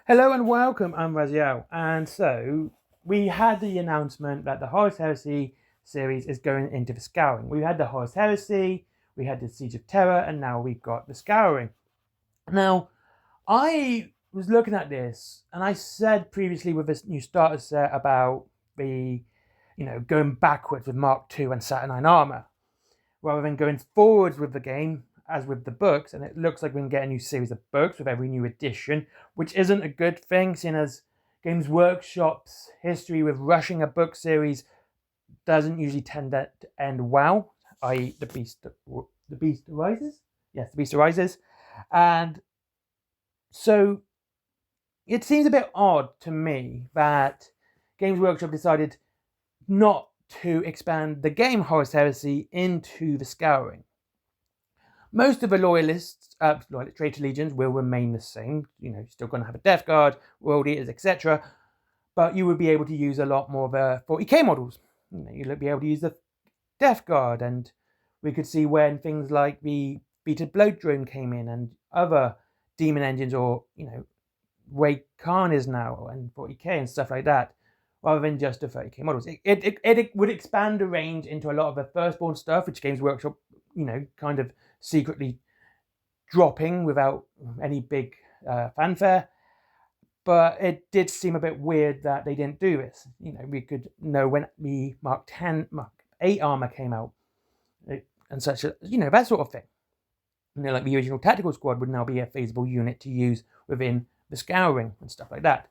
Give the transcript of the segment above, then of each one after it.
Hello and welcome, I'm Raziel. And so we had the announcement that the Horus Heresy series is going into the Scouring. We had the Horus Heresy, we had the Siege of Terror, and now we've got the Scouring. Now, I was looking at this, and I said previously with this new starter set about the, going backwards with Mark II and Saturnine armor, rather than going forwards with the game as with the books. And it looks like we're going to get a new series of books with every new edition, which isn't a good thing, seeing as Games Workshop's history with rushing a book series doesn't usually tend to end well, i.e. the Beast Arises. Yes, the Beast Arises. And so it seems a bit odd to me that Games Workshop decided not to expand the game Horus Heresy into the Scouring. Most of the loyalists, traitor legions will remain the same. You're still going to have a Death Guard, World Eaters, etc. But you would be able to use a lot more of the 40k models. You'll be able to use the Death Guard, and we could see when things like the Beta Bloat Drone came in and other demon engines, or Way Khan is now, and 40k and stuff like that, rather than just the 30k models. It would expand the range into a lot of the Firstborn stuff, which Games Workshop, kind of secretly dropping without any big fanfare. But it did seem a bit weird that they didn't do this. We could know when the Mark 8 armor came out, and such, that sort of thing. Like the original tactical squad would now be a feasible unit to use within the Scouring and stuff like that.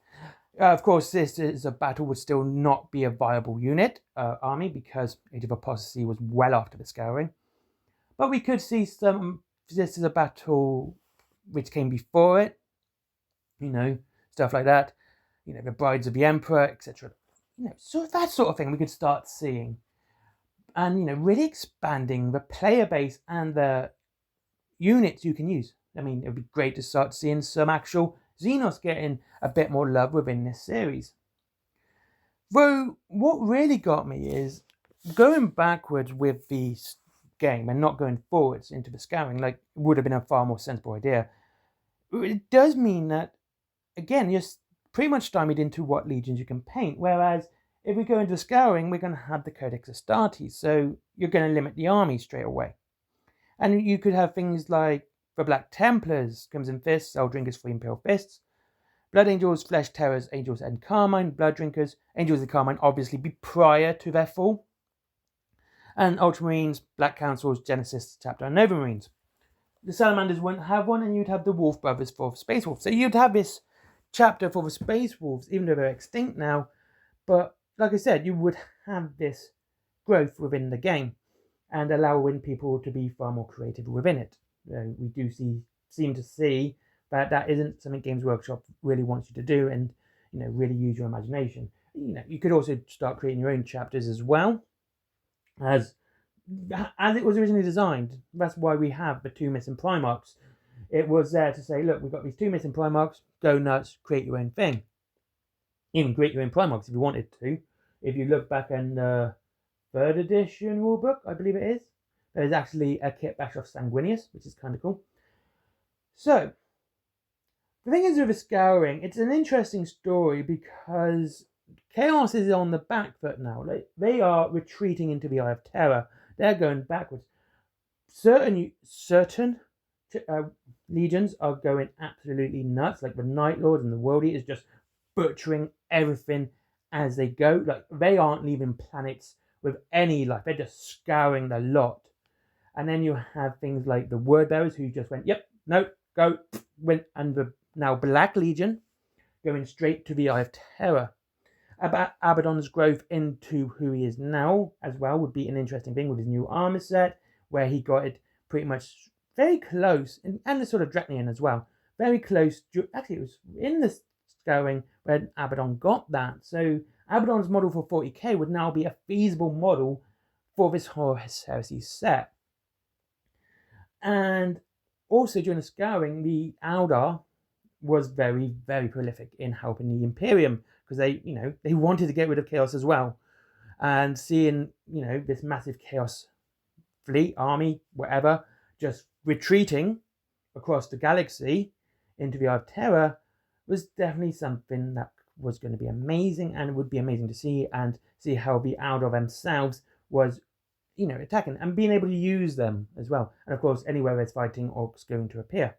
Of course, this is a battle would still not be a viable unit army, because Age of Apostasy was well after the Scouring. But we could see this is a battle which came before it, stuff like that, the Brides of the Emperor, etc. So that sort of thing we could start seeing. And, really expanding the player base and the units you can use. I mean, it would be great to start seeing some actual Xenos getting a bit more love within this series. Though, what really got me is going backwards with the game and not going forwards into the Scouring, like, would have been a far more sensible idea. It does mean that, again, you're pretty much stymied into what legions you can paint, whereas if we go into the Scouring, we're going to have the Codex Astartes, so you're going to limit the army straight away. And you could have things like the Black Templars, Crimson Fists, Soul Drinkers, Free Imperial Fists, Blood Angels, Flesh Terrors, Angels and Carmine, Blood Drinkers, Angels and Carmine obviously be prior to their fall, and Ultramarines, Black Councils, Genesis, Chapter, and Nova Marines. The Salamanders wouldn't have one, and you'd have the Wolf Brothers for the Space Wolves. So you'd have this chapter for the Space Wolves, even though they're extinct now. But like I said, you would have this growth within the game and allowing people to be far more creative within it. We do seem to see that isn't something Games Workshop really wants you to do, and really use your imagination. You could also start creating your own chapters as well, as it was originally designed. That's why we have the 2 missing Primarchs. It was there to say, look, we've got these 2 missing Primarchs, go nuts, create your own thing. Even create your own Primarchs if you wanted to. If you look back in the 3rd edition rulebook, I believe it is, there's actually a kit bash of Sanguinius, which is kind of cool. So, the thing is with the Scouring, it's an interesting story because Chaos is on the back foot now. Like, they are retreating into the Eye of Terror. They're going backwards. Certain legions are going absolutely nuts, like the Night Lords and the World Eaters, just butchering everything as they go. Like, they aren't leaving planets with any life. They're just scouring the lot. And then you have things like the Word Bearers, who just went, yep, no, go, went, and the now Black Legion going straight to the Eye of Terror. About Abaddon's growth into who he is now as well would be an interesting thing with his new armor set, where he got it pretty much very close, and the sort of Draconian as well, very close. Actually, it was in the Scouring when Abaddon got that. So Abaddon's model for 40k would now be a feasible model for this Horus Heresy set. And also during the Scouring, the Eldar was very, very prolific in helping the Imperium, because they wanted to get rid of Chaos as well. And seeing, this massive Chaos fleet, army, whatever, just retreating across the galaxy into the Eye of Terror, was definitely something that was going to be amazing, and it would be amazing to see, and see how the Aldor themselves was, attacking and being able to use them as well. And of course, anywhere there's fighting, orcs going to appear.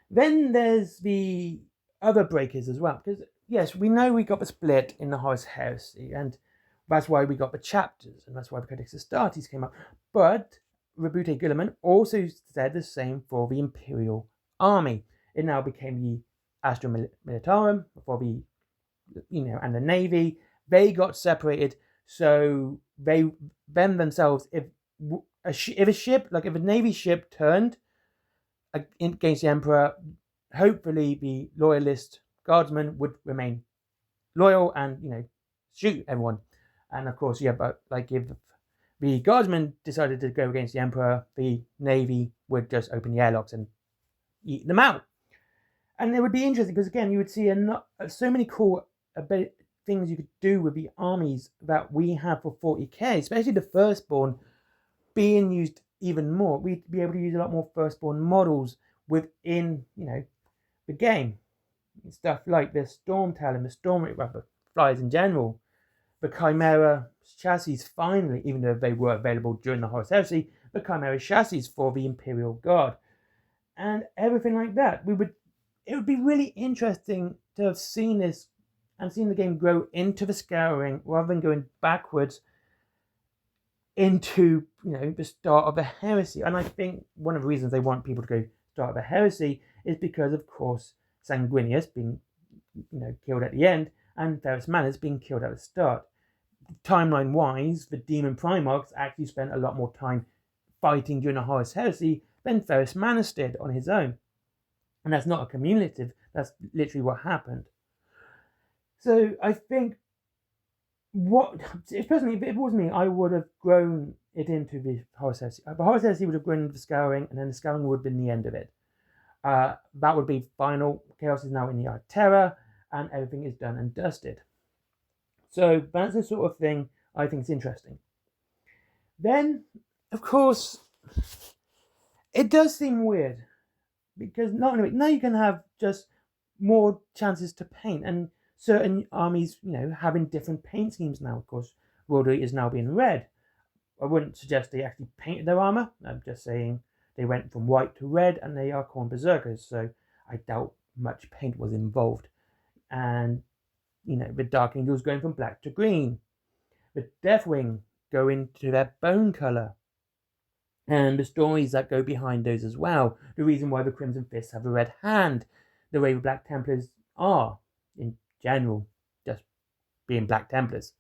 Then there's the other breakers as well, because yes, we know we got the split in the Horus Heresy, and that's why we got the chapters, and that's why the Codex Astartes came up. But Rabute Guilliman also said the same for the Imperial Army. It now became the Astra Militarum for the, and the Navy. They got separated, so they themselves, if a Navy ship turned against the Emperor, hopefully the loyalist guardsmen would remain loyal and shoot everyone. And of course, but if the guardsmen decided to go against the Emperor, the Navy would just open the airlocks and eat them out. And it would be interesting because, again, you would see so many cool things you could do with the armies that we have for 40k, especially the Firstborn being used even more. We'd be able to use a lot more Firstborn models within, the game. Stuff like the Storm Talon, the Storm Ripper flyers in general, the Chimera chassis finally, even though they were available during the Horus Heresy, the Chimera chassis for the Imperial Guard, and everything like that. It would be really interesting to have seen this and seen the game grow into the Scouring rather than going backwards into the start of the Heresy. And I think one of the reasons they want people to go start of the Heresy is because, of course, Sanguinius being killed at the end and Ferrus Manus being killed at the start. Timeline wise, the Demon Primarchs actually spent a lot more time fighting during the Horus Heresy than Ferrus Manus did on his own. And that's not a cumulative, that's literally what happened. So I think personally, if it was me, I would have grown it into the Horus Heresy. The Horus Heresy would have grown into the Scouring, and then the Scouring would have been the end of it. That would be final. Chaos is now in the Art Terror, and everything is done and dusted. So that's the sort of thing I think is interesting. Then, of course, it does seem weird, because now you can have just more chances to paint, and certain armies, having different paint schemes now. Of course, World is now being red. I wouldn't suggest they actually painted their armor. I'm just saying they went from white to red, and they are called berserkers. So I doubt much paint was involved. And the Dark Angels going from black to green, the Deathwing going to their bone color, and the stories that go behind those as well. The reason why the Crimson Fists have a red hand, the way the Black Templars are in general, just being Black Templars,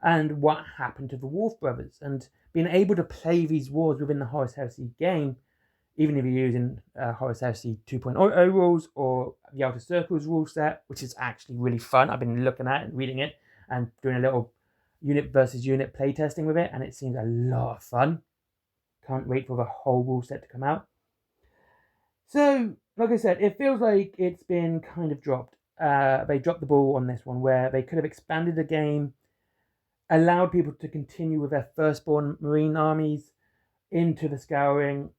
and what happened to the Wolf Brothers, and being able to play these wars within the Horus Heresy game, even if you're using Horus Heresy 2.0 rules or the Outer Circles rule set, which is actually really fun. I've been looking at it and reading it and doing a little unit versus unit playtesting with it, and it seems a lot of fun. Can't wait for the whole rule set to come out. So, like I said, it feels like it's been kind of dropped. They dropped the ball on this one, where they could have expanded the game, allowed people to continue with their Firstborn Marine armies into the Scouring.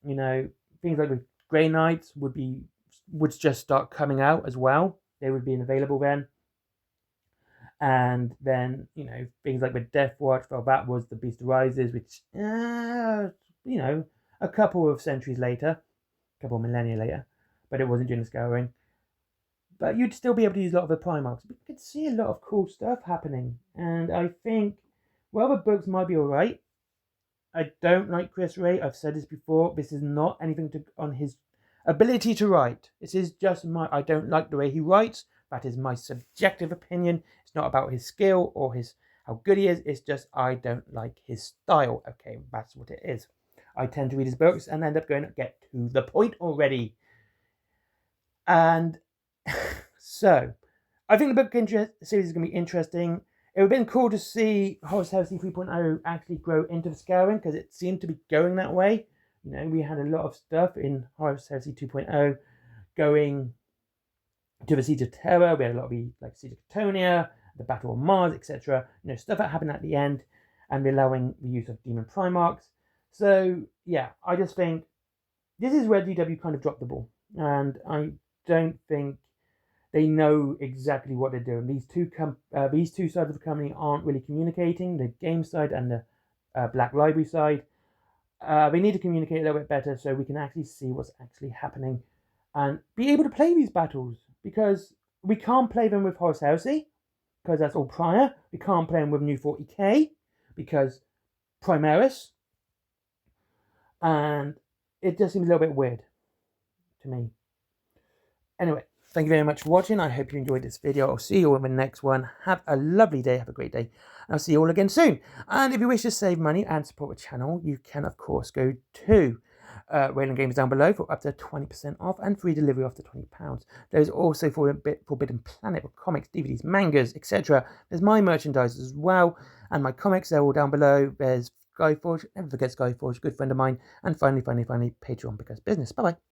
Things like the Grey Knights would just start coming out as well. They would be available then. And then, things like the Death Watch, well, that was the Beast Arises, which, a couple of centuries later, a couple of millennia later, but it wasn't during the Scouring. But you'd still be able to use a lot of the Primarchs. But you could see a lot of cool stuff happening. And I think, well, the books might be alright. I don't like Chris Ray. I've said this before. This is not anything on his ability to write. This is just I don't like the way he writes. That is my subjective opinion. It's not about his skill or how good he is. It's just I don't like his style. Okay, that's what it is. I tend to read his books and end up going, get to the point already. And so, I think the book series is going to be interesting. It would have been cool to see Horus Heresy 3.0 actually grow into the Scouring, because it seemed to be going that way. We had a lot of stuff in Horus Heresy 2.0 going to the Siege of Terror. We had a lot of like Siege of Catonia, the Battle of Mars, etc. Stuff that happened at the end, and allowing the use of Demon Primarchs. So yeah, I just think this is where DW kind of dropped the ball, and I don't think they know exactly what they're doing. These two sides of the company aren't really communicating, the game side and the Black Library side. They need to communicate a little bit better so we can actually see what's actually happening and be able to play these battles, because we can't play them with Horus Heresy because that's all prior. We can't play them with New 40k because Primaris, and it just seems a little bit weird to me. Anyway, thank you very much for watching. I hope you enjoyed this video. I'll see you all in the next one. Have a lovely day. Have a great day. And I'll see you all again soon. And if you wish to save money and support the channel, you can, of course, go to Wayland Games down below for up to 20% off and free delivery after £20. There's also Forbidden Planet with comics, DVDs, mangas, etc. There's my merchandise as well. And my comics, they're all down below. There's Skyforge. Never forget Skyforge, good friend of mine. And finally, Patreon, because business. Bye-bye.